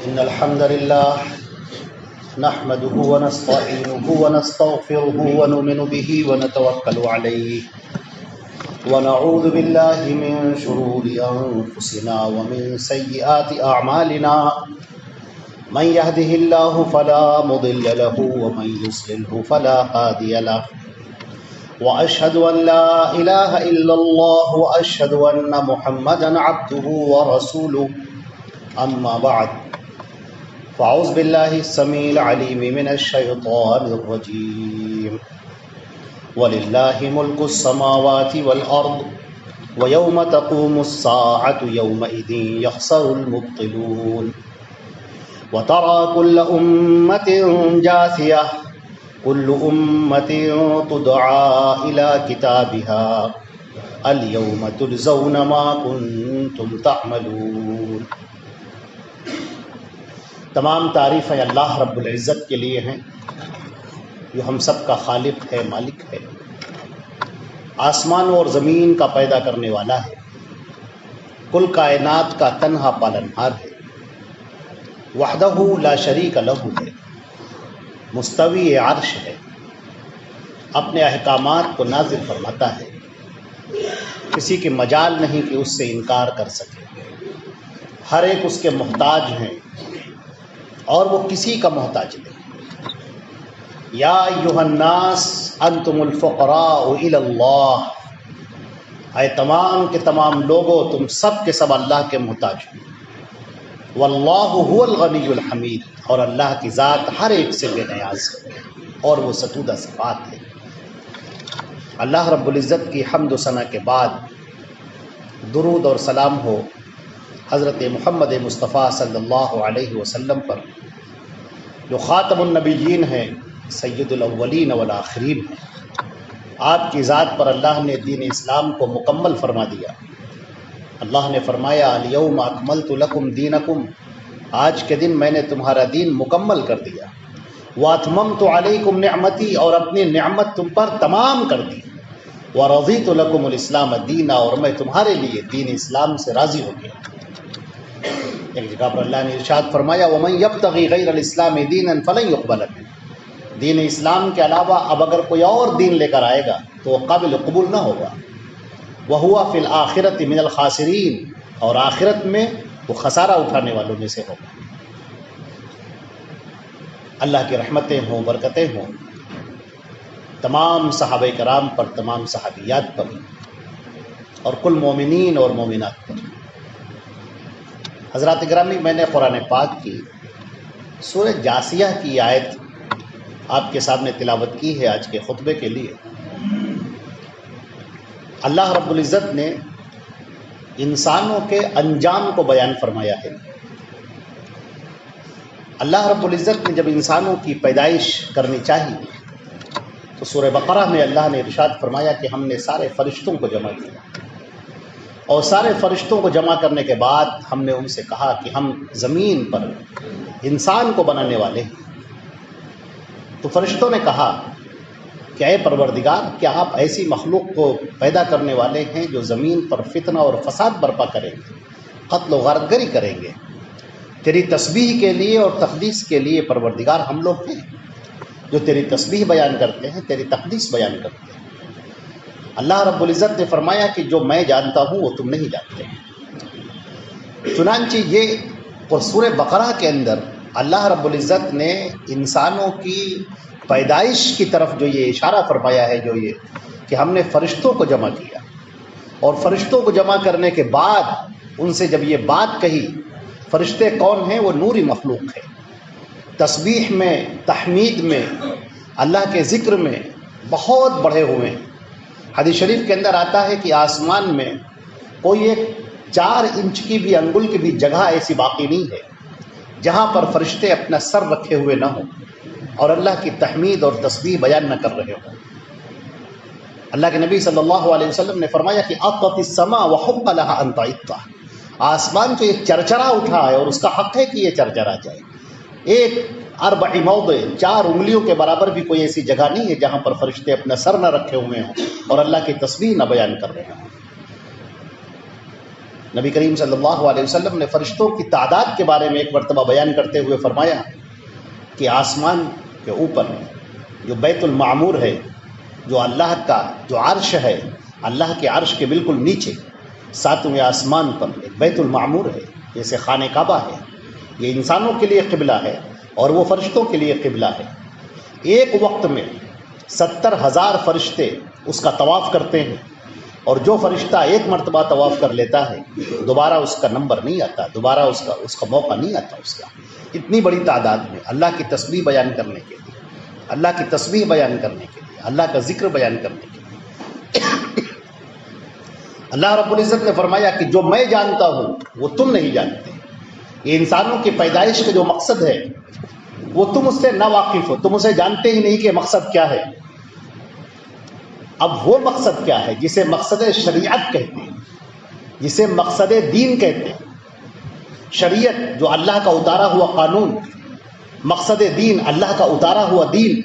إن الحمد لله نحمده ونستعينه ونستغفره ونؤمن به ونتوكل عليه ونعوذ بالله من شرور أنفسنا ومن سيئات أعمالنا من يهده الله فلا مضل له ومن يضلل فلا هادي له وأشهد أن لا إله إلا الله وأشهد أن محمدا عبده ورسوله أما بعد فأعوذ بالله السميع العليم من الشيطان الرجيم ولله ملك السماوات والأرض ويوم تقوم الساعة يومئذ يخسر المبطلون وترى كل أمة جاثية كل أمة تدعى إلى كتابها اليوم تجزون ما كنتم تعملون۔ تمام تعریفیں اللہ رب العزت کے لیے ہیں جو ہم سب کا خالق ہے، مالک ہے، آسمان اور زمین کا پیدا کرنے والا ہے، کل کائنات کا تنہا پالنہار ہے، وحدہ لا شریک لہ ہے، مستوی عرش ہے، اپنے احکامات کو نازل فرماتا ہے، کسی کے مجال نہیں کہ اس سے انکار کر سکے، ہر ایک اس کے محتاج ہیں اور وہ کسی کا محتاج نہیں۔ یا ایھا الناس انتم الفقراء الی اللہ، اے تمام کے تمام لوگوں تم سب کے سب اللہ کے محتاج ہو۔ واللہ هو الغنی الحمید، اور اللہ کی ذات ہر ایک سے بے نیاز ہے اور وہ ستودہ صفات ہے۔ اللہ رب العزت کی حمد و ثنا کے بعد درود اور سلام ہو حضرت محمد مصطفیٰ صلی اللہ علیہ وسلم پر، جو خاتم النبیین ہیں، سید الاولین والآخرین ہیں۔ آپ کی ذات پر اللہ نے دین اسلام کو مکمل فرما دیا۔ اللہ نے فرمایا الیوم اکملت لکم دینکم، آج کے دن میں نے تمہارا دین مکمل کر دیا۔ واتممت علیکم نعمتی، اور اپنی نعمت تم پر تمام کر دی۔ ورضیت لکم الاسلام دینا، اور میں تمہارے لیے دین اسلام سے راضی ہو گیا۔ ایک جگہ پر اللہ نے ارشاد فرمایا ومن یبتغی غیر الاسلام دینا فلن یقبل منہ، دین اسلام کے علاوہ اب اگر کوئی اور دین لے کر آئے گا تو وہ قابل قبول نہ ہوگا۔ وہو فی الآخرۃ من الخاسرین، اور آخرت میں وہ خسارہ اٹھانے والوں میں سے ہوگا۔ اللہ کی رحمتیں ہوں، برکتیں ہوں تمام صحابہ کرام پر، تمام صحابیات پر، اور کل مومنین اور مومنات پر۔ حضرات گرامی، میں نے قرآن پاک کی سورہ جاثیہ کی آیت آپ کے سامنے تلاوت کی ہے آج کے خطبے کے لیے۔ اللہ رب العزت نے انسانوں کے انجام کو بیان فرمایا ہے۔ اللہ رب العزت نے جب انسانوں کی پیدائش کرنی چاہی تو سورہ بقرہ میں اللہ نے ارشاد فرمایا کہ ہم نے سارے فرشتوں کو جمع کیا، اور سارے فرشتوں کو جمع کرنے کے بعد ہم نے ان سے کہا کہ ہم زمین پر انسان کو بنانے والے ہیں۔ تو فرشتوں نے کہا کہ اے پروردگار، کیا آپ ایسی مخلوق کو پیدا کرنے والے ہیں جو زمین پر فتنہ اور فساد برپا کریں گے، قتل و غارت گری کریں گے؟ تیری تسبیح کے لیے اور تقدیس کے لیے پروردگار ہم لوگ ہیں جو تیری تسبیح بیان کرتے ہیں، تیری تقدیس بیان کرتے ہیں۔ اللہ رب العزت نے فرمایا کہ جو میں جانتا ہوں وہ تم نہیں جانتے۔ چنانچہ یہ سورہ بقرہ کے اندر اللہ رب العزت نے انسانوں کی پیدائش کی طرف جو یہ اشارہ فرمایا ہے، جو یہ کہ ہم نے فرشتوں کو جمع کیا، اور فرشتوں کو جمع کرنے کے بعد ان سے جب یہ بات کہی، فرشتے کون ہیں؟ وہ نوری مخلوق ہے، تسبیح میں، تحمید میں، اللہ کے ذکر میں بہت بڑھے ہوئے ہیں۔ حدیث شریف کے اندر آتا ہے کہ آسمان میں کوئی ایک 4 انچ کی بھی انگل کی بھی جگہ ایسی باقی نہیں ہے جہاں پر فرشتے اپنا سر رکھے ہوئے نہ ہوں اور اللہ کی تحمید اور تسبیح بیان نہ کر رہے ہوں۔ اللہ کے نبی صلی اللہ علیہ وسلم نے فرمایا کہ اطت السماء وحق لها ان تعط، آسمان تو یہ چرچرا اٹھا ہے اور اس کا حق ہے کہ یہ چرچرا جائے۔ ایک 4 موضع، 4 انگلیوں کے برابر بھی کوئی ایسی جگہ نہیں ہے جہاں پر فرشتے اپنا سر نہ رکھے ہوئے ہوں اور اللہ کی تسبیح نہ بیان کر رہے ہوں۔ نبی کریم صلی اللہ علیہ وسلم نے فرشتوں کی تعداد کے بارے میں ایک مرتبہ بیان کرتے ہوئے فرمایا کہ آسمان کے اوپر جو بیت المعمور ہے، جو اللہ کا جو عرش ہے، اللہ کے عرش کے بالکل نیچے 7ویں آسمان پر ایک بیت المعمور ہے، جیسے خانہ کعبہ ہے، یہ انسانوں کے لیے قبلہ ہے اور وہ فرشتوں کے لیے قبلہ ہے۔ ایک وقت میں 70,000 فرشتے اس کا طواف کرتے ہیں، اور جو فرشتہ ایک مرتبہ طواف کر لیتا ہے دوبارہ اس کا نمبر نہیں آتا، دوبارہ اس کا موقع نہیں آتا اس کا۔ اتنی بڑی تعداد میں اللہ کی تسبیح بیان کرنے کے لیے، اللہ کی تسبیح بیان کرنے کے لیے، اللہ کا ذکر بیان کرنے کے لیے اللہ رب العزت نے فرمایا کہ جو میں جانتا ہوں وہ تم نہیں جانتے۔ یہ انسانوں کی پیدائش کا جو مقصد ہے وہ تم اس سے نا واقف ہو، تم اسے جانتے ہی نہیں کہ مقصد کیا ہے۔ اب وہ مقصد کیا ہے جسے مقصد شریعت کہتے ہیں، جسے مقصد دین کہتے ہیں۔ شریعت جو اللہ کا اتارا ہوا قانون، مقصد دین اللہ کا اتارا ہوا دین،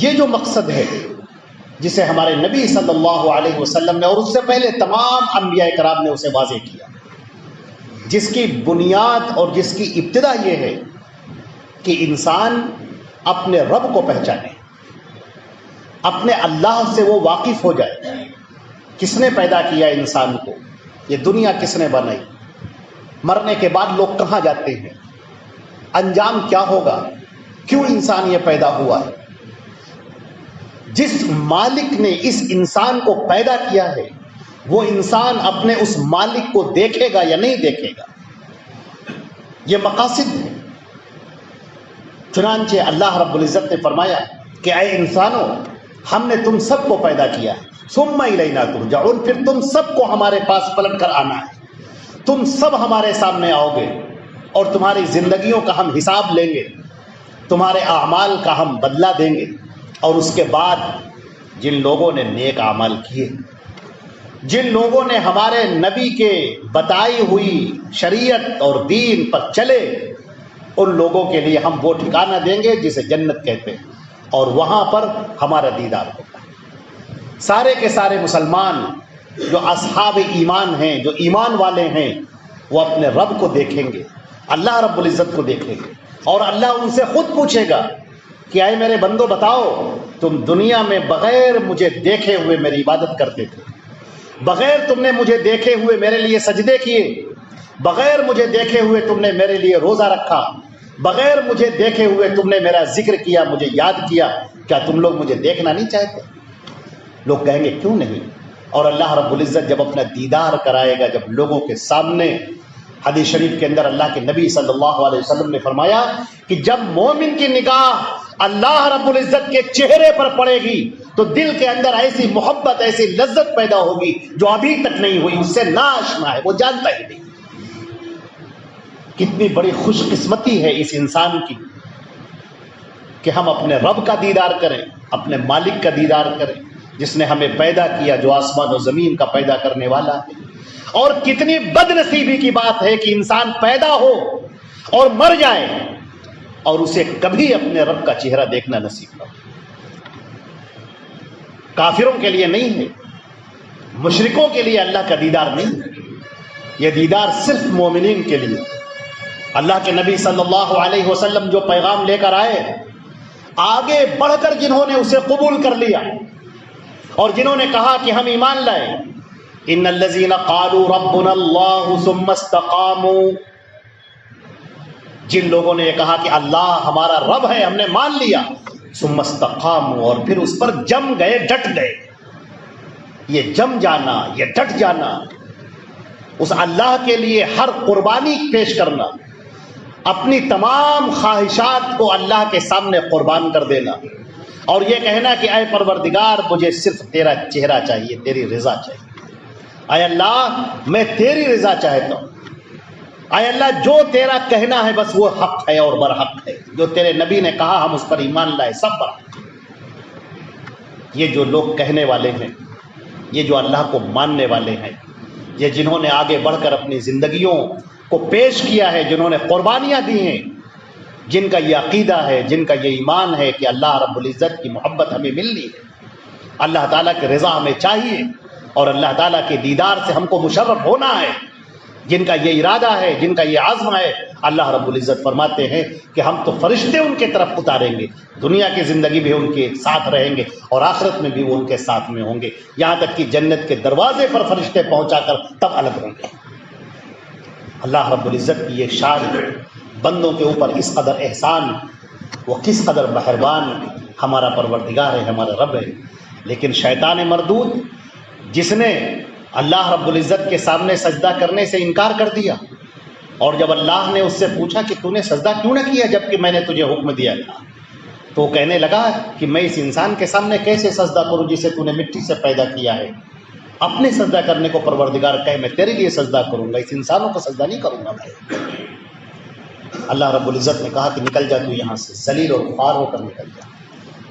یہ جو مقصد ہے جسے ہمارے نبی صلی اللہ علیہ وسلم نے اور اس سے پہلے تمام انبیاء کرام نے اسے واضح کیا، جس کی بنیاد اور جس کی ابتدا یہ ہے کہ انسان اپنے رب کو پہچانے، اپنے اللہ سے وہ واقف ہو جائے۔ کس نے پیدا کیا انسان کو؟ یہ دنیا کس نے بنائی؟ مرنے کے بعد لوگ کہاں جاتے ہیں؟ انجام کیا ہوگا؟ کیوں انسان یہ پیدا ہوا ہے؟ جس مالک نے اس انسان کو پیدا کیا ہے وہ انسان اپنے اس مالک کو دیکھے گا یا نہیں دیکھے گا؟ یہ مقاصد ہے۔ چنانچہ اللہ رب العزت نے فرمایا کہ اے انسانوں، ہم نے تم سب کو پیدا کیا ہے، ثم الینا ترجعون، پھر تم سب کو ہمارے پاس پلٹ کر آنا ہے، تم سب ہمارے سامنے آؤ گے اور تمہاری زندگیوں کا ہم حساب لیں گے، تمہارے اعمال کا ہم بدلہ دیں گے۔ اور اس کے بعد جن لوگوں نے نیک اعمال کیے، جن لوگوں نے ہمارے نبی کے بتائی ہوئی شریعت اور دین پر چلے، ان لوگوں کے لیے ہم وہ ٹھکانہ دیں گے جسے جنت کہتے ہیں، اور وہاں پر ہمارا دیدار ہوگا۔ سارے کے سارے مسلمان جو اصحاب ایمان ہیں، جو ایمان والے ہیں، وہ اپنے رب کو دیکھیں گے، اللہ رب العزت کو دیکھیں گے، اور اللہ ان سے خود پوچھے گا کہ اے میرے بندو بتاؤ، تم دنیا میں بغیر مجھے دیکھے ہوئے میری عبادت کرتے تھے، بغیر تم نے مجھے دیکھے ہوئے میرے لیے سجدے کیے، بغیر مجھے دیکھے ہوئے تم نے میرے لیے روزہ رکھا، بغیر مجھے دیکھے ہوئے تم نے میرا ذکر کیا، مجھے یاد کیا، کیا تم لوگ مجھے دیکھنا نہیں چاہتے؟ لوگ کہیں گے کیوں نہیں؟ اور اللہ رب العزت جب اپنا دیدار کرائے گا، جب لوگوں کے سامنے، حدیث شریف کے اندر اللہ کے نبی صلی اللہ علیہ وسلم نے فرمایا کہ جب مومن کی نگاہ اللہ رب العزت کے چہرے پر پڑے گی تو دل کے اندر ایسی محبت، ایسی لذت پیدا ہوگی جو ابھی تک نہیں ہوئی، اس سے ناآشنا ہے، وہ جانتا ہی نہیں۔ کتنی بڑی خوش قسمتی ہے اس انسان کی کہ ہم اپنے رب کا دیدار کریں، اپنے مالک کا دیدار کریں، جس نے ہمیں پیدا کیا، جو آسمان و زمین کا پیدا کرنے والا ہے۔ اور کتنی بد نصیبی کی بات ہے کہ انسان پیدا ہو اور مر جائے اور اسے کبھی اپنے رب کا چہرہ دیکھنا نصیب نہ ہو۔ کافروں کے لیے نہیں ہے، مشرکوں کے لیے اللہ کا دیدار نہیں ہے، یہ دیدار صرف مومنین کے لیے۔ اللہ کے نبی صلی اللہ علیہ وسلم جو پیغام لے کر آئے، آگے بڑھ کر جنہوں نے اسے قبول کر لیا اور جنہوں نے کہا کہ ہم ایمان لائے، ان الذین قالوا ربنا اللہ ثم استقاموا، جن لوگوں نے یہ کہا کہ اللہ ہمارا رب ہے، ہم نے مان لیا، ثم استقاموا، اور پھر اس پر جم گئے، ڈٹ گئے۔ یہ جم جانا، یہ ڈٹ جانا، اس اللہ کے لیے ہر قربانی پیش کرنا، اپنی تمام خواہشات کو اللہ کے سامنے قربان کر دینا، اور یہ کہنا کہ اے پروردگار مجھے صرف تیرا چہرہ چاہیے، تیری رضا چاہیے، اے اللہ میں تیری رضا چاہتا ہوں، اے اللہ جو تیرا کہنا ہے بس وہ حق ہے اور برحق ہے، جو تیرے نبی نے کہا ہم اس پر ایمان لائے، سب برحق۔ یہ جو لوگ کہنے والے ہیں، یہ جو اللہ کو ماننے والے ہیں، یہ جنہوں نے آگے بڑھ کر اپنی زندگیوں کو پیش کیا ہے، جنہوں نے قربانیاں دی ہیں، جن کا یہ عقیدہ ہے، جن کا یہ ایمان ہے کہ اللہ رب العزت کی محبت ہمیں ملنی ہے، اللہ تعالیٰ کی رضا ہمیں چاہیے، اور اللہ تعالیٰ کے دیدار سے ہم کو مشرف ہونا ہے، جن کا یہ ارادہ ہے، جن کا یہ عزم ہے، اللہ رب العزت فرماتے ہیں کہ ہم تو فرشتے ان کے طرف اتاریں گے، دنیا کی زندگی بھی ان کے ساتھ رہیں گے اور آخرت میں بھی وہ ان کے ساتھ میں ہوں گے، یہاں تک کہ جنت کے دروازے پر فرشتے پہنچا کر تب الگ ہوں گے۔ اللہ رب العزت کی یہ شان بندوں کے اوپر اس قدر احسان، وہ کس قدر مہربان ہمارا پروردگار ہے، ہمارا رب ہے۔ لیکن شیطان مردود جس نے اللہ رب العزت کے سامنے سجدہ کرنے سے انکار کر دیا، اور جب اللہ نے اس سے پوچھا کہ تو نے سجدہ کیوں نہ کیا جبکہ میں نے تجھے حکم دیا تھا، تو وہ کہنے لگا کہ میں اس انسان کے سامنے کیسے سجدہ کروں جسے تو نے مٹی سے پیدا کیا ہے، اپنے سجدہ کرنے کو پروردگار کہے میں تیرے لیے سجدہ کروں گا، اس انسانوں کو سجدہ نہیں کروں گا میں۔ اللہ رب العزت نے کہا کہ نکل جا تو یہاں سے، ذلیل اور خوار ہو کر نکل جا۔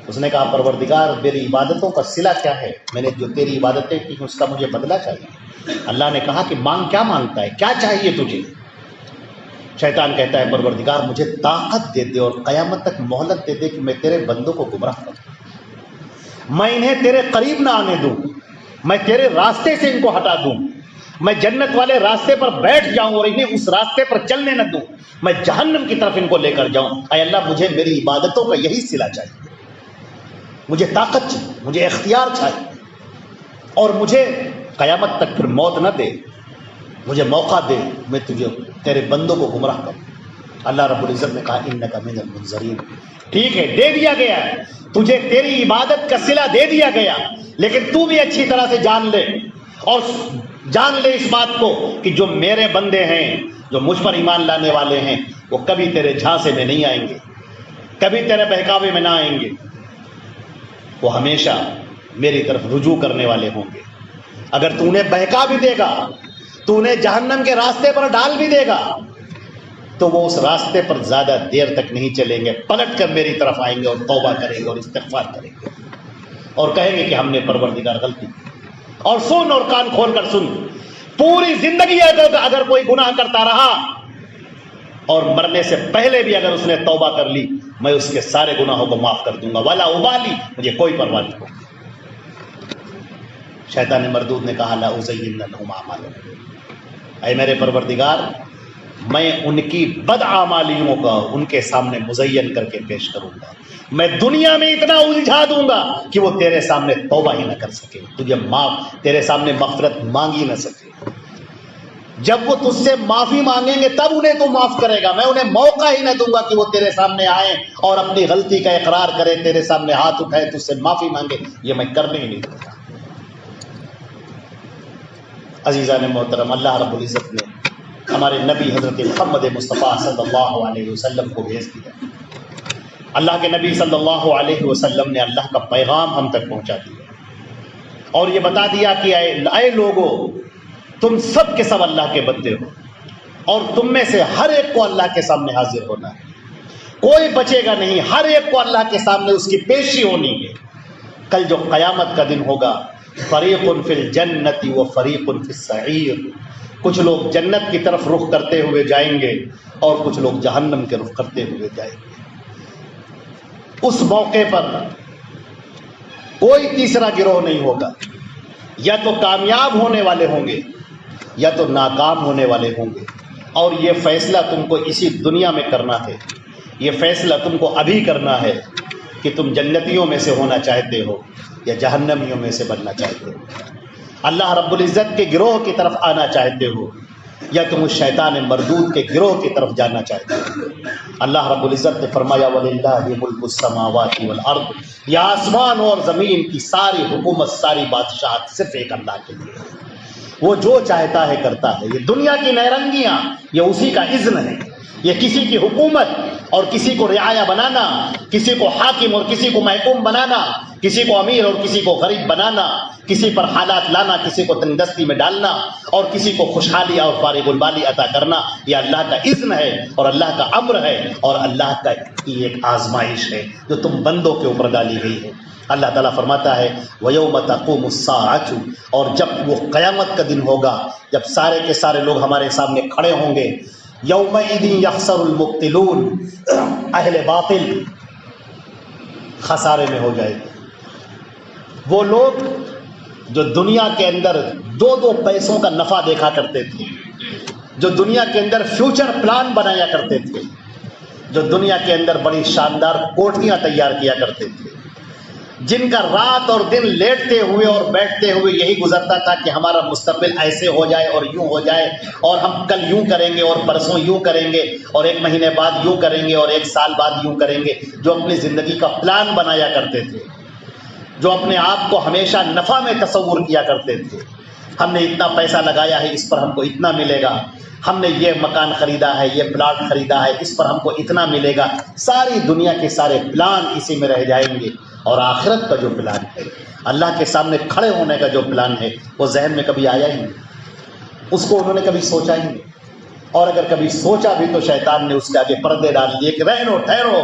اس نے کہا پروردگار میری عبادتوں کا صلہ کیا ہے، میں نے جو تیری عبادتیں کی اس کا مجھے بدلہ چاہیے۔ اللہ نے کہا کہ مانگ، کیا مانگتا ہے، کیا چاہیے تجھے؟ شیطان کہتا ہے پروردگار مجھے طاقت دے دے اور قیامت تک مہلت دے دے کہ میں تیرے بندوں کو گمراہ کروں، میں انہیں تیرے قریب نہ آنے دوں، میں تیرے راستے سے ان کو ہٹا دوں، میں جنت والے راستے پر بیٹھ جاؤں اور انہیں اس راستے پر چلنے نہ دوں، میں جہنم کی طرف ان کو لے کر جاؤں۔ اے اللہ مجھے میری عبادتوں کا یہی صلہ چاہیے، مجھے طاقت چاہیے، مجھے اختیار چاہیے، اور مجھے قیامت تک پھر موت نہ دے، مجھے موقع دے میں تجھے تیرے بندوں کو گمراہ کروں۔ اللہ رب العزت نے کہا انک من المنظرین، ٹھیک ہے دے دیا گیا ہے تجھے، تیری عبادت کا صلہ دے دیا گیا، لیکن تو بھی اچھی طرح سے جان لے، اور جان لے اس بات کو کہ جو میرے بندے ہیں، جو مجھ پر ایمان لانے والے ہیں، وہ کبھی تیرے جھانسے میں نہیں آئیں گے، کبھی تیرے بہکاوے میں نہ آئیں گے، وہ ہمیشہ میری طرف رجوع کرنے والے ہوں گے۔ اگر تو انہیں بہکا بھی دے گا، تو انہیں جہنم کے راستے پر ڈال بھی دے گا، تو وہ اس راستے پر زیادہ دیر تک نہیں چلیں گے، پلٹ کر میری طرف آئیں گے اور توبہ کریں گے اور استغفار کریں گے اور کہیں گے کہ ہم نے پروردگار غلطی کی۔ اور سن، اور کان کھول کر سن، پوری زندگی اگر کوئی گناہ کرتا رہا اور مرنے سے پہلے بھی اگر اس نے توبہ کر لی، میں اس کے سارے گناہوں کو معاف کر دوں گا، ولا ابالی، مجھے کوئی پرواہ نہیں ہوگی۔ شیطان مردود نے کہا لا ازین لہم اعمالہم، اے میرے پروردگار میں ان کی بدعمالیوں کا ان کے سامنے مزین کر کے پیش کروں گا، میں دنیا میں اتنا الجھا دوں گا کہ وہ تیرے سامنے توبہ ہی نہ کر سکے، تجھے معاف، تیرے سامنے مغفرت مانگ ہی نہ سکے۔ جب وہ تجھ سے معافی مانگیں گے تب انہیں تو معاف کرے گا، میں انہیں موقع ہی نہ دوں گا کہ وہ تیرے سامنے آئیں اور اپنی غلطی کا اقرار کرے، تیرے سامنے ہاتھ اٹھائے، تجھ سے معافی مانگے، یہ میں کرنے ہی نہیں دوں گا۔ عزیزان محترم، اللہ رب العزت نے ہمارے نبی حضرت محمد مصطفیٰ صلی اللہ علیہ وسلم کو بھیج دیا۔ اللہ کے نبی صلی اللہ علیہ وسلم نے اللہ کا پیغام ہم تک پہنچا دیا اور یہ بتا دیا کہ اے لوگو، تم سب کے سب اللہ کے بندے ہو اور تم میں سے ہر ایک کو اللہ کے سامنے حاضر ہونا ہے، کوئی بچے گا نہیں، ہر ایک کو اللہ کے سامنے اس کی پیشی ہونی ہے۔ کل جو قیامت کا دن ہوگا، فریق فی الجنت و فریق فی السعیر، کچھ لوگ جنت کی طرف رخ کرتے ہوئے جائیں گے اور کچھ لوگ جہنم کے رخ کرتے ہوئے جائیں گے۔ اس موقع پر کوئی تیسرا گروہ نہیں ہوگا، یا تو کامیاب ہونے والے ہوں گے یا تو ناکام ہونے والے ہوں گے، اور یہ فیصلہ تم کو اسی دنیا میں کرنا ہے، یہ فیصلہ تم کو ابھی کرنا ہے کہ تم جنتیوں میں سے ہونا چاہتے ہو یا جہنمیوں میں سے بننا چاہتے ہو، اللہ رب العزت کے گروہ کی طرف آنا چاہتے ہو یا تم اس شیطان مردود کے گروہ کی طرف جانا چاہتے ہو۔ اللہ رب العزت نے فرمایا وَلِلَّهِ مُلْكُ السَّمَاوَاتِ وَالْأَرْضِ، یہ آسمان اور زمین کی ساری حکومت، ساری بادشاہت صرف ایک اللہ کے لیے ہے، وہ جو چاہتا ہے کرتا ہے۔ یہ دنیا کی نیرنگیاں یہ اسی کا اذن ہے، یہ کسی کی حکومت اور کسی کو رعایا بنانا، کسی کو حاکم اور کسی کو محکوم بنانا، کسی کو امیر اور کسی کو غریب بنانا، کسی پر حالات لانا، کسی کو تنگدستی میں ڈالنا اور کسی کو خوشحالی اور فارغ البالی عطا کرنا، یہ اللہ کا اذن ہے اور اللہ کا امر ہے اور اللہ کی ایک آزمائش ہے جو تم بندوں کے اوپر ڈالی گئی ہے۔ اللہ تعالیٰ فرماتا ہے وَيَوْمَ تَقُومُ السَّاعَةُ، اور جب وہ قیامت کا دن ہوگا، جب سارے کے سارے لوگ ہمارے سامنے کھڑے ہوں گے، یومئذ یخسر المبطلون، اہل باطل خسارے میں ہو جائے گے، وہ لوگ جو دنیا کے اندر 2 پیسوں کا نفع دیکھا کرتے تھے، جو دنیا کے اندر فیوچر پلان بنایا کرتے تھے، جو دنیا کے اندر بڑی شاندار کوٹھیاں تیار کیا کرتے تھے، جن کا رات اور دن لیٹتے ہوئے اور بیٹھتے ہوئے یہی گزرتا تھا کہ ہمارا مستقبل ایسے ہو جائے اور یوں ہو جائے، اور ہم کل یوں کریں گے اور پرسوں یوں کریں گے اور 1 مہینے بعد یوں کریں گے اور 1 سال بعد یوں کریں گے، جو اپنی زندگی کا پلان بنایا کرتے تھے، جو اپنے آپ کو ہمیشہ نفع میں تصور کیا کرتے تھے. ہم نے اتنا پیسہ لگایا ہے، اس پر ہم کو اتنا ملے گا، ہم نے یہ مکان خریدا ہے، یہ پلاٹ خریدا ہے، اس پر ہم کو اتنا ملے گا. ساری دنیا کے سارے پلان اسی میں رہ جائیں گے، اور آخرت کا جو پلان ہے، اللہ کے سامنے کھڑے ہونے کا جو پلان ہے، وہ ذہن میں کبھی آیا ہی نہیں. اس کو انہوں نے کبھی سوچا ہی نہیں، اور اگر کبھی سوچا بھی تو شیطان نے اس کے آگے پردے ڈال دیے کہ رہنو، ٹھہرو،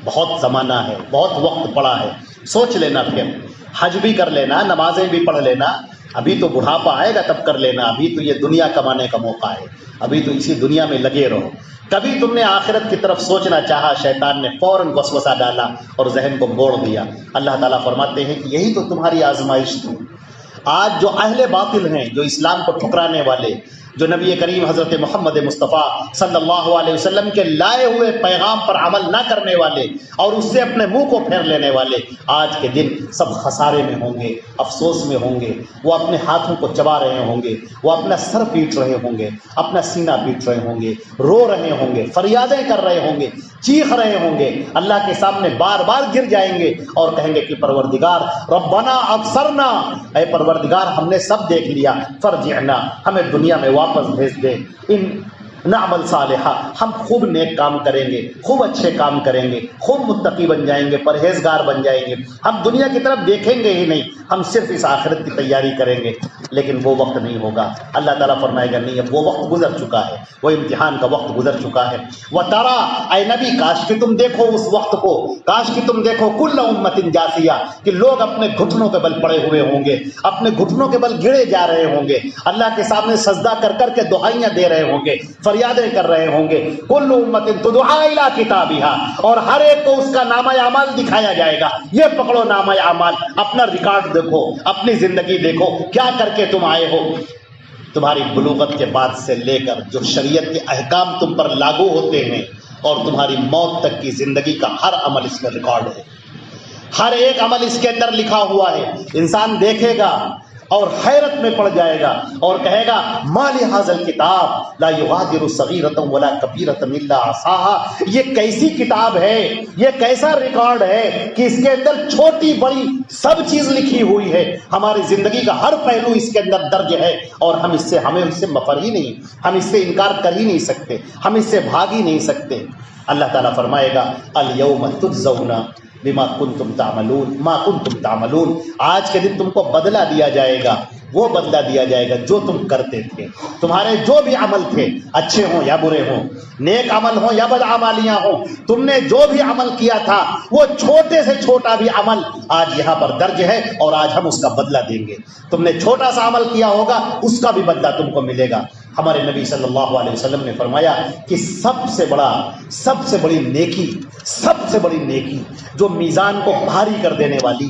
بہت زمانہ ہے، بہت وقت پڑا ہے، سوچ لینا، پھر حج بھی کر لینا، نمازیں بھی پڑھ لینا، ابھی تو بڑھاپا آئے گا تب کر لینا، ابھی تو یہ دنیا کمانے کا موقع ہے، ابھی تو اسی دنیا میں لگے رہو. کبھی تم نے آخرت کی طرف سوچنا چاہا، شیطان نے فوراً وسوسہ ڈالا اور ذہن کو موڑ دیا. اللہ تعالیٰ فرماتے ہیں کہ یہی تو تمہاری آزمائش تھی. آج جو اہل باطل ہیں، جو اسلام کو ٹھکرانے والے، جو نبی کریم حضرت محمد مصطفیٰ صلی اللہ علیہ وسلم کے لائے ہوئے پیغام پر عمل نہ کرنے والے اور اس سے اپنے منہ کو پھیر لینے والے، آج کے دن سب خسارے میں ہوں گے، افسوس میں ہوں گے. وہ اپنے ہاتھوں کو چبا رہے ہوں گے، وہ اپنا سر پیٹ رہے ہوں گے، اپنا سینہ پیٹ رہے ہوں گے، رو رہے ہوں گے، فریادیں کر رہے ہوں گے، چیخ رہے ہوں گے، اللہ کے سامنے بار بار گر جائیں گے اور کہیں گے کہ پروردگار ربنا ابصرنا، اے پروردگار ہم نے سب دیکھ لیا، فرجعنا، ہمیں دنیا میں واپس بھیج دے، ان نعمل صالحہ، ہم خوب نیک کام کریں گے، خوب اچھے کام کریں گے، خوب متقی بن جائیں گے، پرہیزگار بن جائیں گے، ہم دنیا کی طرف دیکھیں گے ہی نہیں، ہم صرف اس آخرت کی تیاری کریں گے. لیکن وہ وقت نہیں ہوگا. اللہ تعالیٰ فرمائے گا نہیں، اب وہ وقت گزر چکا ہے، وہ امتحان کا وقت گزر چکا ہے. وَتَرَى، اے نبی کاش کہ تم دیکھو اس وقت کو، کاش کہ تم دیکھو کل امت جاثیہ، کہ لوگ اپنے گھٹنوں کے بل پڑے ہوئے ہوں گے، اپنے گھٹنوں کے بل گڑے جا رہے ہوں گے، اللہ کے سامنے سجدہ کر کر کے دعائیاں دے رہے ہوں گے، فریادیں کر رہے ہوں گے. کل امت تدعا الی کتابھا، اور ہر ایک کو اس کا نامہ اعمال دکھایا جائے گا. یہ پکڑو نامہ اعمال، اپنا ریکارڈ دیکھو، اپنی زندگی دیکھو، کیا کر کے تم آئے ہو. تمہاری بلوغت کے بعد سے لے کر جو شریعت کے احکام تم پر لاگو ہوتے ہیں اور تمہاری موت تک کی زندگی کا ہر عمل اس میں ریکارڈ ہے، ہر ایک عمل اس کے اندر لکھا ہوا ہے. انسان دیکھے گا اور حیرت میں پڑ جائے گا اور کہے گا ما لہذا الکتاب لا یغادر صغیرۃ ولا کبیرۃ الا احصاها، یہ کیسی کتاب ہے، یہ کیسا ریکارڈ ہے کہ اس کے اندر چھوٹی بڑی سب چیز لکھی ہوئی ہے. ہماری زندگی کا ہر پہلو اس کے اندر درج ہے، اور ہمیں اس سے مفر ہی نہیں، ہم اس سے انکار کر ہی نہیں سکتے، ہم اس سے بھاگ ہی نہیں سکتے. اللہ تعالیٰ فرمائے گا الیوم تجزون بما کنتم تعملون، ما کنتم تعملون، آج کے دن تم کو بدلہ دیا جائے گا، وہ بدلہ دیا جائے گا جو تم کرتے تھے. تمہارے جو بھی عمل تھے، اچھے ہوں یا برے ہوں، نیک عمل ہوں یا بدعمالیاں ہوں، تم نے جو بھی عمل کیا تھا وہ چھوٹے سے چھوٹا بھی عمل آج یہاں پر درج ہے، اور آج ہم اس کا بدلہ دیں گے. تم نے چھوٹا سا عمل کیا ہوگا، اس کا بھی بدلہ تم کو ملے گا. ہمارے نبی صلی اللہ علیہ وسلم نے فرمایا کہ سب سے بڑی نیکی جو میزان کو بھاری کر دینے والی،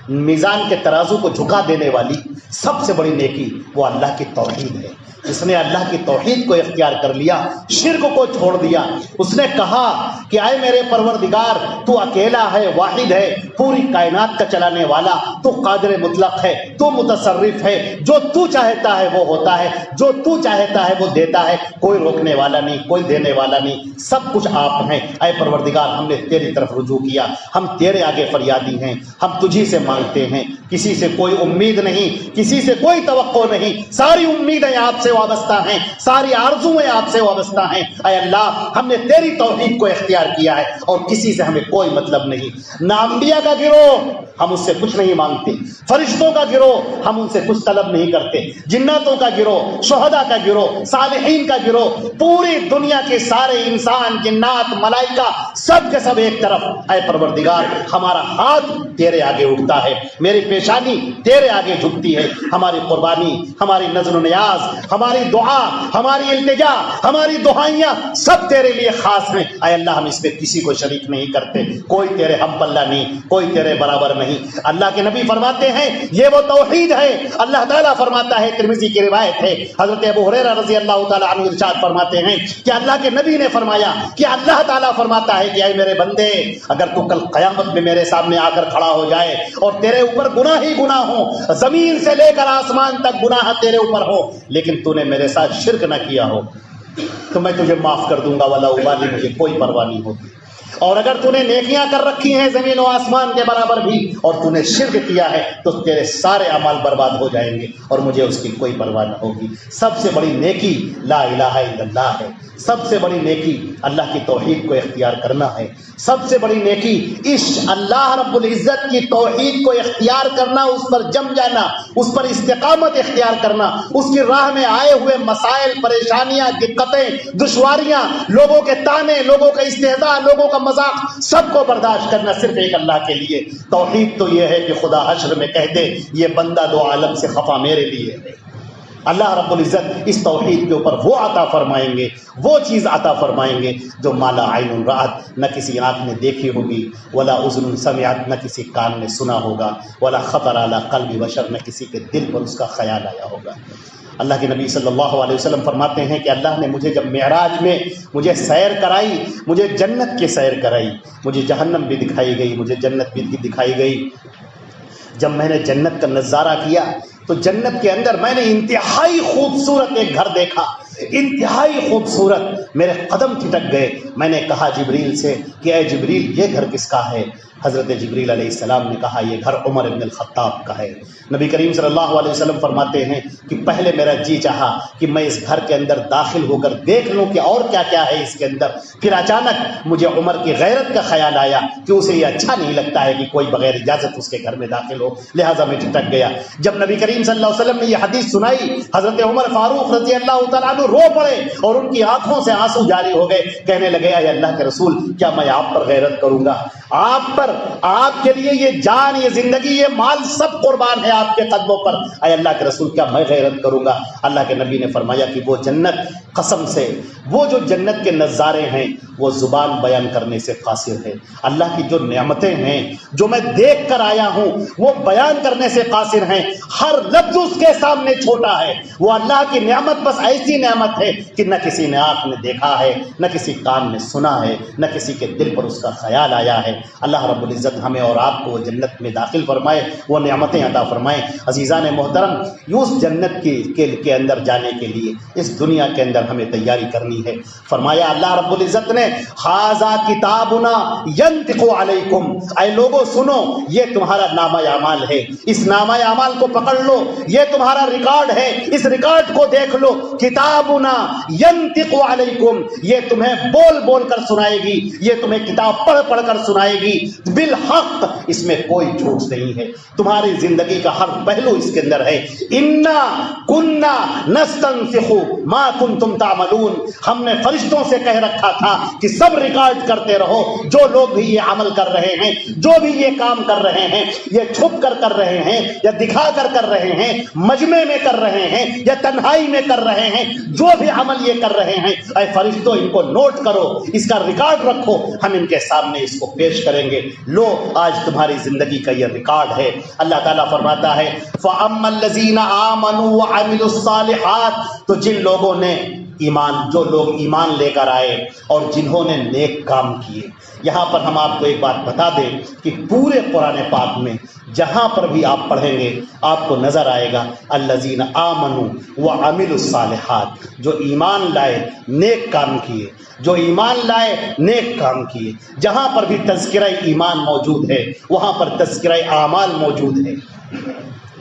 میزان کے ترازو کو جھکا دینے والی سب سے بڑی نیکی، وہ اللہ کی توحید ہے. جس نے اللہ کی توحید کو اختیار کر لیا، شرک کو چھوڑ دیا، اس نے کہا کہ اے میرے پروردگار تو اکیلا ہے، واحد ہے، پوری کائنات کا چلانے والا، تو قادر مطلق ہے، تو متصرف ہے، جو تو چاہتا ہے وہ ہوتا ہے، جو تو چاہتا ہے وہ دیتا ہے، کوئی روکنے والا نہیں، کوئی دینے والا نہیں، سب کچھ آپ ہیں. اے پروردگار ہم نے تیری طرف رجوع کیا، ہم تیرے آگے فریادی ہیں، ہم تجھی سے مانگتے ہیں، کسی سے کوئی امید نہیں، کسی سے کوئی توقع نہیں، ساری امیدیں آپ سے وابستہ ہیں، ساری آرزویں آپ سے وابستہ ہیں. اے اللہ ہم نے تیری توحید کو اختیار کیا ہے اور کسی سے ہمیں کوئی مطلب نہیں. نہ انبیاء کا گروہ ہم اس سے کچھ نہیں مانگتے، فرشتوں کا گروہ ہم ان سے کچھ طلب نہیں کرتے، جناتوں کا گروہ، شہداء کا گروہ، صالحین کا گروہ، پوری دنیا کے سارے انسان، جنات، ملائکہ، سب کے سب ایک طرف. اے پروردگار ہمارا ہاتھ تیرے آگے اٹھتا ہے، میری پیشانی تیرے آگے جھکتی ہے، ہماری قربانی، ہماری نظر و نیاز، ہماری ہماری دعا، ہماری التجا، ہماری دعائیاں سب تیرے لیے خاص ہیں۔ اے اللہ ہم اس پہ کسی کو شریک نہیں کرتے، کوئی تیرے ہم پلہ نہیں، کوئی تیرے برابر نہیں۔ اللہ کے نبی فرماتے ہیں یہ وہ توحید ہے۔ اللہ تعالیٰ فرماتا ہے، ترمذی کی روایت ہے، حضرت ابو ہریرہ رضی اللہ تعالیٰ عنہ ارشاد فرماتے ہیں کہ اللہ کے نبی نے فرمایا کہ اللہ تعالیٰ فرماتا ہے کہ اے میرے بندے، اگر تو کل قیامت میں میرے سامنے آ کر کھڑا ہو جائے اور تیرے اوپر گناہ ہی گناہ ہو، زمین سے لے کر آسمان تک گناہ تیرے اوپر ہو، لیکن تو نے میرے ساتھ شرک نہ کیا ہو، تو میں تجھے معاف کر دوں گا، ولا ابالی، مجھے کوئی پرواہ نہیں ہوتی۔ اور اگر تو نے نیکیاں کر رکھی ہیں زمین و آسمان کے برابر بھی اور تو نے شرک کیا ہے تو تیرے سارے اعمال برباد ہو جائیں گے اور مجھے اس کی کوئی پرواہ نہ ہوگی۔ سب سے بڑی نیکی لا الہ الا اللہ ہے، سب سے بڑی نیکی اللہ کی توحید کو اختیار کرنا ہے، سب سے بڑی نیکی عشق اللہ رب العزت کی توحید کو اختیار کرنا، اس پر جم جانا، اس پر استقامت اختیار کرنا، اس کی راہ میں آئے ہوئے مسائل، پریشانیاں، دقتیں، دشواریاں، لوگوں کے تانے، لوگوں کا استہزاء، لوگوں کا مذاق، سب کو برداشت کرنا صرف ایک اللہ کے لیے۔ توحید تو یہ ہے کہ خدا حشر میں کہہ دے یہ بندہ دو عالم سے خفا میرے لیے ہے۔ اللہ رب العزت اس توحید کے اوپر وہ عطا فرمائیں گے، وہ چیز عطا فرمائیں گے جو مالا عین رأت، نہ کسی آنکھ نے دیکھی ہوگی، ولا اذن سمعت، نہ کسی کان نے سنا ہوگا، ولا خطر علی قلب بشر، نہ کسی کے دل پر اس کا خیال آیا ہوگا۔ اللہ کے نبی صلی اللہ علیہ وسلم فرماتے ہیں کہ اللہ نے مجھے جب معراج میں مجھے سیر کرائی، مجھے جنت کی سیر کرائی، مجھے جہنم بھی دکھائی گئی، مجھے جنت بھی دکھائی گئی۔ جب میں نے جنت کا نظارہ کیا تو جنت کے اندر میں نے انتہائی خوبصورت ایک گھر دیکھا، انتہائی خوبصورت، میرے قدم ٹھٹک گئے۔ میں نے کہا جبریل سے کہ اے جبریل یہ گھر کس کا ہے؟ حضرت جبریل علیہ السلام نے کہا یہ گھر عمر بن الخطاب کا ہے۔ نبی کریم صلی اللہ علیہ وسلم فرماتے ہیں کہ پہلے میرا جی چاہا کہ میں اس گھر کے اندر داخل ہو کر دیکھ لوں کہ اور کیا کیا ہے اس کے اندر، پھر اچانک مجھے عمر کی غیرت کا خیال آیا کہ اسے یہ اچھا نہیں لگتا ہے کہ کوئی بغیر اجازت اس کے گھر میں داخل ہو، لہٰذا میں ٹھٹک گیا۔ جب نبی کریم صلی اللہ علیہ وسلم نے یہ حدیث سنائی، حضرت عمر فاروق رضی اللہ تعالیٰ عنہ رو پڑے اور ان کی آنکھوں سے آنسو جاری ہو گئے، کہنے لگے اے اللہ کے رسول کیا میں آپ پر غیرت کروں گا؟ آپ پر، آپ کے لیے یہ جان، یہ زندگی، یہ مال سب قربان ہے آپ کے قدموں پر، اے اللہ کے رسول کیا میں غیرت کروں گا؟ اللہ کے نبی نے فرمایا کہ وہ جنت، قسم سے وہ جو جنت کے نظارے ہیں وہ زبان بیان کرنے سے قاصر ہے، اللہ کی جو نعمتیں ہیں جو میں دیکھ کر آیا ہوں وہ بیان کرنے سے قاصر ہیں، ہر لفظ اس کے سامنے چھوٹا ہے۔ وہ اللہ کی نعمت بس ایسی نعمت ہے کہ نہ کسی نے آنکھ نے دیکھا ہے، نہ کسی کان نے سنا ہے، نہ کسی کے دل پر اس کا خیال آیا ہے۔ اللہ رب العزت ہمیں اور آپ کو وہ جنت میں داخل فرمائے، وہ نعمتیں عطا فرمائے۔ عزیزان محترم، اس جنت کے اندر جانے کے لیے اس دنیا کے اندر ہمیں تیاری کرنی ہے۔ فرمایا اللہ رب العزت نے ھذا کتابنا ینطق علیکم، اے لوگو سنو یہ تمہارا نامہ اعمال ہے، اس نامہ اعمال کو پکڑ لو، یہ تمہارا ریکارڈ ہے، اس ریکارڈ کو دیکھ لو۔ کتابنا ینطق علیکم، یہ تمہیں بول بول کر سنائے گی، یہ تمہیں کتاب پڑھ پڑھ کر سنائے گی، بالحق، اس میں کوئی جھوٹ نہیں ہے، تمہاری زندگی کا ہر پہلو اس کے اندر ہے۔ انا کنا نستنسخ ما کنتم تعملون، ہم نے فرشتوں سے کہہ رکھا تھا کہ سب ریکارڈ کرتے رہو، جو لوگ بھی یہ عمل کر رہے ہیں، جو بھی یہ کام کر رہے ہیں، یہ چھپ کر کر رہے ہیں یا دکھا کر کر رہے ہیں، مجمع میں کر رہے ہیں یا تنہائی میں کر رہے ہیں، جو بھی عمل یہ کر رہے ہیں، اے فرشتوں ان کو نوٹ کرو، اس کا ریکارڈ رکھو، ہم ان کے سامنے اس کو پیش کریں گے۔ لو آج تمہاری زندگی کا یہ ریکارڈ ہے۔ اللہ تعالیٰ فرماتا ہے فَأَمَّا الَّذِينَ آمَنُوا وَعَمِلُوا الصَّالِحَاتِ، تو جن لوگوں نے ایمان، جو لوگ ایمان لے کر آئے اور جنہوں نے نیک کام کیے۔ یہاں پر ہم آپ کو ایک بات بتا دیں کہ پورے قرآن پاک میں جہاں پر بھی آپ پڑھیں گے آپ کو نظر آئے گا الذین آمنوا وعملوا الصالحات، جو ایمان لائے نیک کام کیے، جو ایمان لائے نیک کام کیے۔ جہاں پر بھی تذکرہ ایمان موجود ہے وہاں پر تذکرہ اعمال موجود ہے۔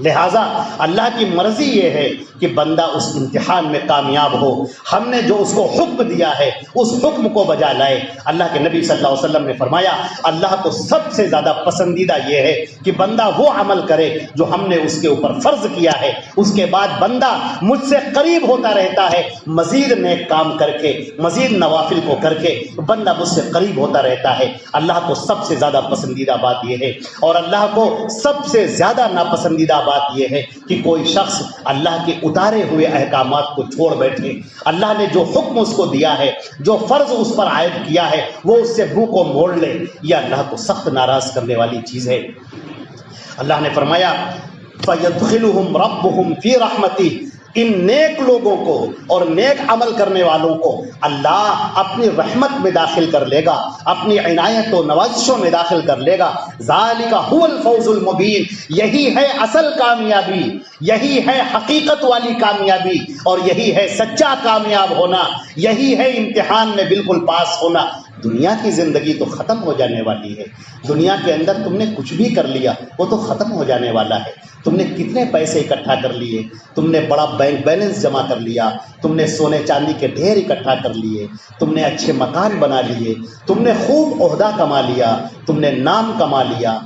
لہٰذا اللہ کی مرضی یہ ہے کہ بندہ اس امتحان میں کامیاب ہو، ہم نے جو اس کو حکم دیا ہے اس حکم کو بجا لائے۔ اللہ کے نبی صلی اللہ علیہ وسلم نے فرمایا اللہ کو سب سے زیادہ پسندیدہ یہ ہے کہ بندہ وہ عمل کرے جو ہم نے اس کے اوپر فرض کیا ہے، اس کے بعد بندہ مجھ سے قریب ہوتا رہتا ہے، مزید نیک کام کر کے، مزید نوافل کو کر کے بندہ مجھ سے قریب ہوتا رہتا ہے۔ اللہ کو سب سے زیادہ پسندیدہ بات یہ ہے، اور اللہ کو سب سے زیادہ ناپسندیدہ بات بات یہ ہے کہ کوئی شخص اللہ کے اتارے ہوئے احکامات کو چھوڑ بیٹھے، اللہ نے جو حکم اس کو دیا ہے، جو فرض اس پر عائد کیا ہے، وہ اس سے منہ کو موڑ لے، یہ اللہ کو سخت ناراض کرنے والی چیز ہے۔ اللہ نے فرمایا فَيَدْخِلُهُمْ رَبُّهُمْ فِي رَحْمَتِهِ، ان نیک لوگوں کو اور نیک عمل کرنے والوں کو اللہ اپنی رحمت میں داخل کر لے گا، اپنی عنایت و نوازشوں میں داخل کر لے گا۔ ذالک هو الفوز المبین، یہی ہے اصل کامیابی، یہی ہے حقیقت والی کامیابی، اور یہی ہے سچا کامیاب ہونا، یہی ہے امتحان میں بالکل پاس ہونا۔ دنیا کی زندگی تو ختم ہو جانے والی ہے، دنیا کے اندر تم نے کچھ بھی کر لیا وہ تو ختم ہو جانے والا ہے۔ تم نے کتنے پیسے اکٹھا کر لیے، تم نے بڑا بینک بیلنس جمع کر لیا، تم نے سونے چاندی کے ڈھیر اکٹھا کر لیے، تم نے اچھے مکان بنا لیے، تم نے خوب عہدہ کما لیا، تم نے نام کما لیا،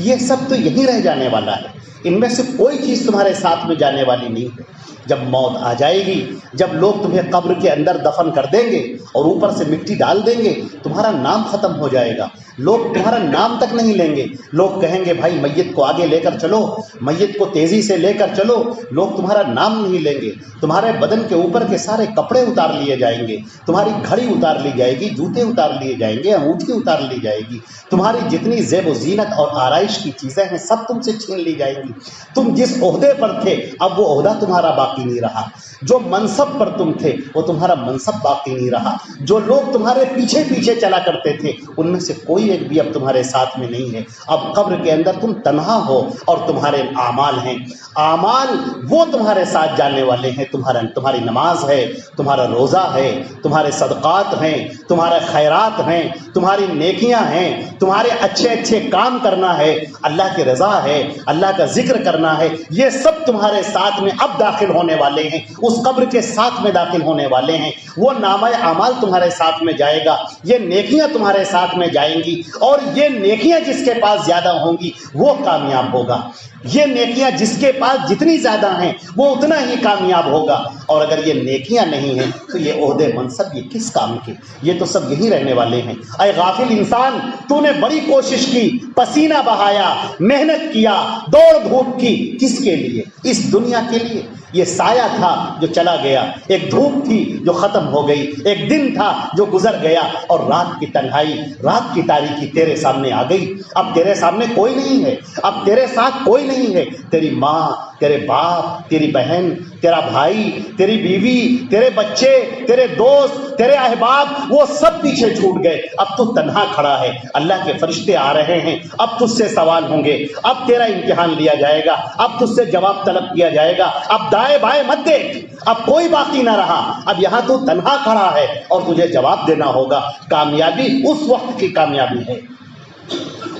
یہ سب تو یہی رہ جانے والا ہے، ان میں سے کوئی چیز تمہارے ساتھ میں جانے والی نہیں ہے۔ جب موت آ جائے گی، جب لوگ تمہیں قبر کے اندر دفن کر دیں گے اور اوپر سے مٹی ڈال دیں گے، تمہارا نام ختم ہو جائے گا، لوگ تمہارا نام تک نہیں لیں گے۔ لوگ کہیں گے بھائی میت کو آگے لے کر چلو، میت کو تیزی سے لے کر چلو، لوگ تمہارا نام نہیں لیں گے۔ تمہارے بدن کے اوپر کے سارے کپڑے اتار لیے جائیں گے، تمہاری گھڑی اتار لی جائے گی، جوتے اتار لیے جائیں گے، انگوٹھی اتار لی جائے گی، تمہاری جتنی زیب و زینت اور آرائش کی چیزیں ہیں سب تم سے چھین لی جائیں گی۔ تم جس عہدے پر تھے اب وہ عہدہ تمہارا باقی نہیں رہا، جو منصب پر تم تھے وہ تمہارا منصب باقی نہیں رہا، جو لوگ تمہارے پیچھے پیچھے چلا کرتے تھے ان میں سے کوئی ایک بھی اب تمہارے ساتھ میں نہیں ہے۔ اب قبر کے اندر تم تنہا ہو اور تمہارے اعمال ہیں، اعمال وہ تمہارے ساتھ جانے والے ہیں، تمہاری نماز ہے، تمہارا روزہ ہے، تمہارے صدقات ہیں، تمہارے خیرات ہیں، تمہاری نیکیاں ہیں، تمہارے اچھے اچھے کام کرنا ہے، اللہ کی رضا ہے، اللہ کا ذکر کرنا ہے، یہ سب تمہارے ساتھ میں اب داخل ہونے والے ہیں، اس قبر کے ساتھ میں داخل ہونے والے ہیں۔ وہ نامہ اعمال تمہارے ساتھ میں جائے گا، یہ نیکیاں تمہارے ساتھ میں جائیں گی، اور یہ نیکیاں جس کے پاس زیادہ ہوں گی وہ کامیاب ہوگا، یہ نیکیاں جس کے پاس جتنی زیادہ ہیں وہ اتنا ہی کامیاب ہوگا، اور اگر یہ نیکیاں نہیں ہیں تو یہ عہدے منصب یہ کس کام کے، یہ تو سب یہی رہنے والے ہیں۔ اے غافل انسان، تو نے بڑی کوشش کی، پسینہ بہایا، محنت کیا، دوڑ دھوپ کی، کس کے لیے؟ اس دنیا کے لیے۔ یہ سایہ تھا جو چلا گیا، ایک دھوپ تھی جو ختم ہو گئی، ایک دن تھا جو گزر گیا، اور رات کی تنہائی، رات کی تاریکی تیرے سامنے آ گئی۔ اب تیرے سامنے کوئی نہیں ہے، اب تیرے ساتھ کوئی نہیں ہے، تیری ماں، تیرے باپ، تیری بہن، تیرا بھائی، تیری بیوی، تیرے بچے، تیرے دوست، تیرے احباب، وہ سب پیچھے چھوٹ گئے، اب تو تنہا کھڑا ہے۔ اللہ کے فرشتے آ رہے ہیں، اب تجھ سے سوال ہوں گے، اب تیرا امتحان لیا جائے گا، اب تجھ سے جواب طلب کیا جائے گا، اب دائیں بائیں مت دیکھ، اب کوئی باقی نہ رہا، اب یہاں تو تنہا کھڑا ہے اور تجھے جواب دینا ہوگا۔ کامیابی اس وقت کی کامیابی ہے،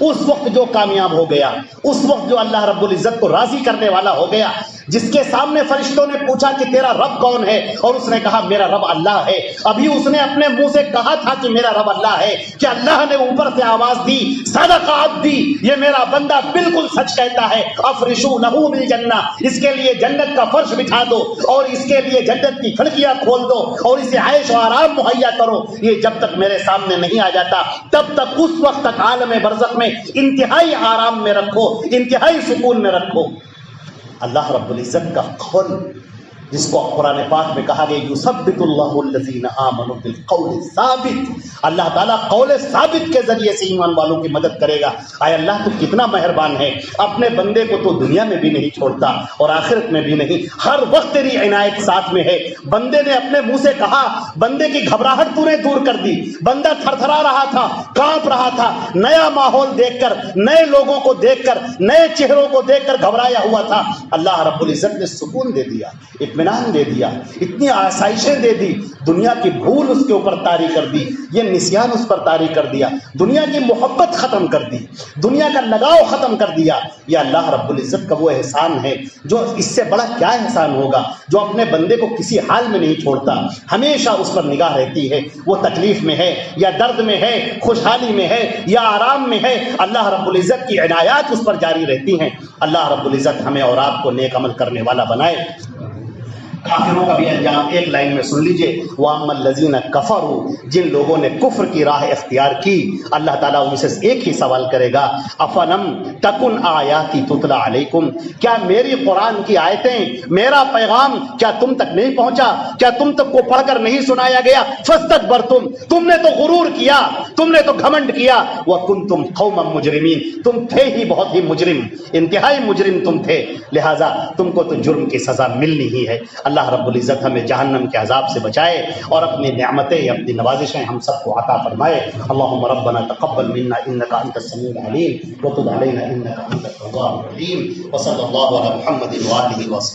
اس وقت جو کامیاب ہو گیا، اس وقت جو اللہ رب العزت کو راضی کرنے والا ہو گیا، جس کے سامنے فرشتوں نے پوچھا کہ تیرا رب کون ہے، اور اس نے کہا میرا رب اللہ ہے۔ ابھی اس نے اپنے منہ سے کہا تھا کہ میرا رب اللہ ہے، کہ اللہ نے اوپر سے آواز دی، صدق عبدی، یہ میرا بندہ بالکل سچ کہتا ہے، افرشوا لہ بالجنہ، اس کے لیے جنت کا فرش بچھا دو، اور اس کے لیے جنت کی کھڑکیاں کھول دو، اور اسے عیش و آرام مہیا کرو۔ یہ جب تک میرے سامنے نہیں آ جاتا تب تک اس وقت تک عالم برزخ میں انتہائی آرام میں رکھو، انتہائی سکون میں رکھو۔ اللہ رب العزت کا قول، جس کو قرآن پاک میں کہا گیا یثبت اللہ الذین آمنوا بالقول الثابت، اللہ تعالیٰ قول ثابت کے ذریعے سے ایمان والوں کی مدد کرے گا۔ اے اللہ تو کتنا مہربان ہے، اپنے بندے کو تو دنیا میں بھی نہیں چھوڑتا اور آخرت میں بھی نہیں، ہر وقت تیری عنایت ساتھ میں ہے۔ بندے نے اپنے منہ سے کہا، بندے کی گھبراہٹ تو نے دور کر دی، بندہ تھر تھرا رہا تھا، کانپ رہا تھا، نیا ماحول دیکھ کر، نئے لوگوں کو دیکھ کر، نئے چہروں کو دیکھ کر گھبرایا ہوا تھا، اللہ رب العزت نے سکون دے دیا، اطمینان دے دیا، اتنی آسائشیں دے دی، دنیا کی بھول اس کے اوپر طاری کر دی، یہ نسیان اس پر طاری کر دیا، دنیا کی محبت ختم کر دی، دنیا کا لگاؤ ختم کر دیا۔ یہ اللہ رب العزت کا وہ احسان ہے جو اس سے بڑا کیا احسان ہوگا، جو اپنے بندے کو کسی حال میں نہیں چھوڑتا، ہمیشہ اس پر نگاہ رہتی ہے، وہ تکلیف میں ہے یا درد میں ہے، خوشحالی میں ہے یا آرام میں ہے، اللہ رب العزت کی عنایات اس پر جاری رہتی ہیں۔ اللہ رب العزت ہمیں اور آپ کو نیک عمل کرنے والا بنائے۔ کافروں کا بھی انجام ایک لائن میں سن لیجئے، وَأَمَّا الَّذِينَ كَفَرُوا، جن لوگوں نے کفر کی راہ اختیار کی، اللہ تعالیٰ ان سے ایک ہی سوال کرے گا، أَفَلَمْ تَكُنْ آيَاتِي تُتْلَى عَلَيْكُمْ، کیا میری قرآن کی آیتیں، میرا پیغام کیا تم تک نہیں پہنچا؟ کیا تم تک کو پڑھ کر نہیں سنایا گیا؟ فَاسْتَكْبَرْتُمْ، تم نے تو غرور کیا، تم نے تو گھمنڈ کیا، وَكُنْتُمْ قَوْمًا مُجْرِمِينَ، تم تھے ہی بہت ہی مجرم، انتہائی مجرم تم تھے، لہٰذا تم کو تو جرم کی سزا ملنی ہی ہے۔ اللہ رب العزت ہمیں جہنم کے عذاب سے بچائے اور اپنی نعمتیں، اپنی نوازشیں ہم سب کو عطا فرمائے۔ اللہم ربنا تقبل منا انک انت السمیع العلیم وتب علینا انک انت التواب الرحیم، وصلی اللہ علی محمد وآلہ وصحبہ۔